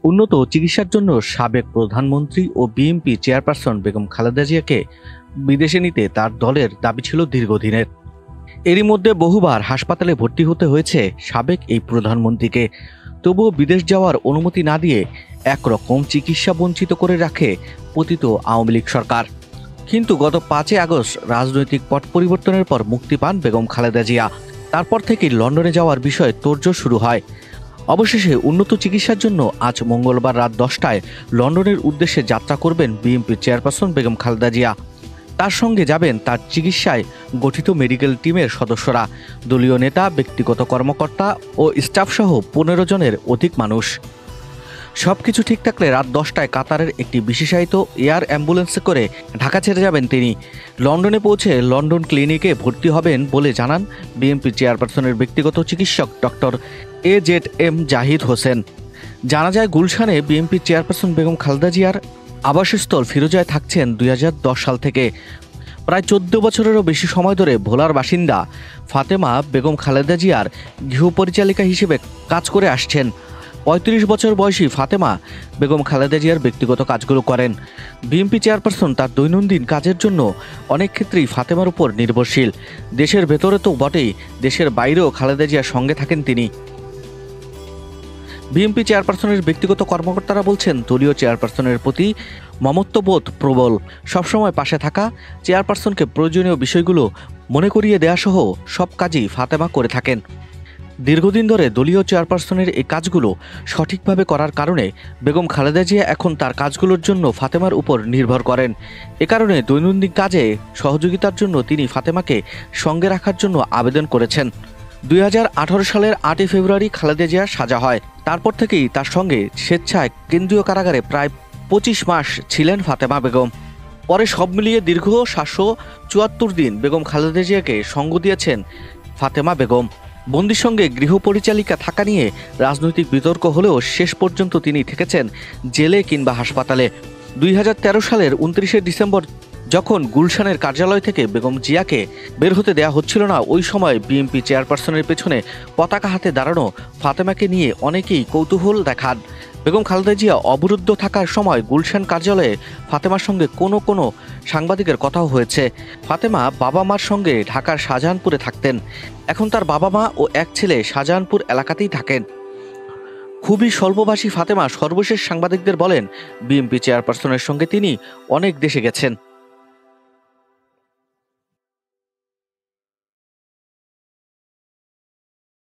উন্নত চিকিৎসার জন্য সাবেক প্রধানমন্ত্রী ও বিএনপি চেয়ারপারসন বেগম খালেদা জিয়াকে বিদেশে নিতে তার দলের দাবি ছিল দীর্ঘদিনের। এরই মধ্যে বহুবার হাসপাতালে ভর্তি হতে হয়েছে সাবেক এই প্রধানমন্ত্রীকে। তবুও বিদেশ যাওয়ার অনুমতি না দিয়ে একরকম চিকিৎসা বঞ্চিত করে রাখে পতিত আওয়ামী লীগ সরকার। কিন্তু গত 5 আগস্ট রাজনৈতিক পট পরিবর্তনের পর মুক্তি পান বেগম খালেদা জিয়া। তারপর থেকেই লন্ডনে যাওয়ার বিষয়ে তোড়জোড় শুরু হয়। অবশেষে উন্নত চিকিৎসার জন্য আজ মঙ্গলবার রাত 10টায় লন্ডনের উদ্দেশ্যে যাত্রা করবেন বিএনপির চেয়ারপারসন বেগম খালেদা জিয়া। তার সঙ্গে যাবেন তার চিকিৎসায় গঠিত মেডিকেল টিমের সদস্যরা, দলীয় নেতা, ব্যক্তিগত কর্মকর্তা ও স্টাফসহ 15 জনের অধিক মানুষ। সবকিছু ঠিক থাকলে রাত 10টায় কাতারের একটি বিশেষায়িত এয়ার অ্যাম্বুলেন্সে করে ঢাকা ছেড়ে যাবেন তিনি। লন্ডনে পৌঁছে লন্ডন ক্লিনিকে ভর্তি হবেন বলে জানান বিএনপি চেয়ারপারসনের ব্যক্তিগত চিকিৎসক ডক্টর AZM জাহিদ হোসেন। জানা যায়, গুলশানে বিএনপি চেয়ারপারসন বেগম খালেদা জিয়ার আবাসস্থল ফিরোজায় থাকছেন 2010 সাল থেকে। প্রায় 14 বছরেরও বেশি সময় ধরে ভোলার বাসিন্দা ফাতেমা বেগম খালেদা জিয়ার গৃহপরিচালিকা হিসেবে কাজ করে আসছেন। 35 বছর বয়সী ফাতেমা বেগম খালেদা জিয়ার ব্যক্তিগত কাজগুলো করেন। বিএনপি চেয়ারপারসন তার দৈনন্দিন কাজের জন্য অনেক ক্ষেত্রেই ফাতেমার উপর নির্ভরশীল। দেশের ভেতরে তো বটেই, দেশের বাইরেও খালেদা জিয়ার সঙ্গে থাকেন তিনি। বিএনপি চেয়ারপারসনের ব্যক্তিগত কর্মকর্তারা বলছেন, দলীয় চেয়ারপারসনের প্রতি মমত্ববোধ প্রবল। সবসময় পাশে থাকা, চেয়ারপারসনকে প্রয়োজনীয় বিষয়গুলো মনে করিয়ে দেওয়াসহ সব কাজই ফাতেমা করে থাকেন। দীর্ঘদিন ধরে দলীয় চেয়ারপারসনের এই কাজগুলো সঠিকভাবে করার কারণে বেগম খালেদা জিয়া এখন তার কাজগুলোর জন্য ফাতেমার উপর নির্ভর করেন। এ কারণে দৈনন্দিন কাজে সহযোগিতার জন্য তিনি ফাতেমাকে সঙ্গে রাখার জন্য আবেদন করেছেন। 2018 সালের 8 ফেব্রুয়ারি খালেদা জিয়ার সাজা হয়। তারপর থেকেই তার সঙ্গে স্বেচ্ছায় কেন্দ্রীয় কারাগারে প্রায় 25 মাস ছিলেন ফাতেমা বেগম। পরে সব মিলিয়ে দীর্ঘ 774 দিন বেগম খালেদা জিয়াকে সঙ্গ দিয়েছেন ফাতেমা বেগম। বন্দির সঙ্গে গৃহপরিচালিকা থাকা নিয়ে রাজনৈতিক বিতর্ক হলেও শেষ পর্যন্ত তিনি থেকেছেন জেলে কিংবা হাসপাতালে। 2013 সালের 29 ডিসেম্বর যখন গুলশানের কার্যালয় থেকে বেগম জিয়াকে বের হতে দেয়া হচ্ছিল না, ওই সময় বিএনপি চেয়ারপারসনের পেছনে পতাকা হাতে দাঁড়ানো ফাতেমাকে নিয়ে অনেকেই কৌতূহল দেখান। বেগম খালেদা জিয়া অবরুদ্ধ থাকার সময় গুলশান কার্যালয়ে ফাতেমার সঙ্গে কোনো সাংবাদিকের কথাও হয়েছে। ফাতেমা বাবা মার সঙ্গে ঢাকার শাহজাহানপুরে থাকতেন। এখন তার বাবা মা ও এক ছেলে শাহজাহানপুর এলাকাতেই থাকেন। খুবই স্বল্পভাষী ফাতেমা সর্বশেষ সাংবাদিকদের বলেন, বিএনপি চেয়ারপারসনের সঙ্গে তিনি অনেক দেশে গেছেন।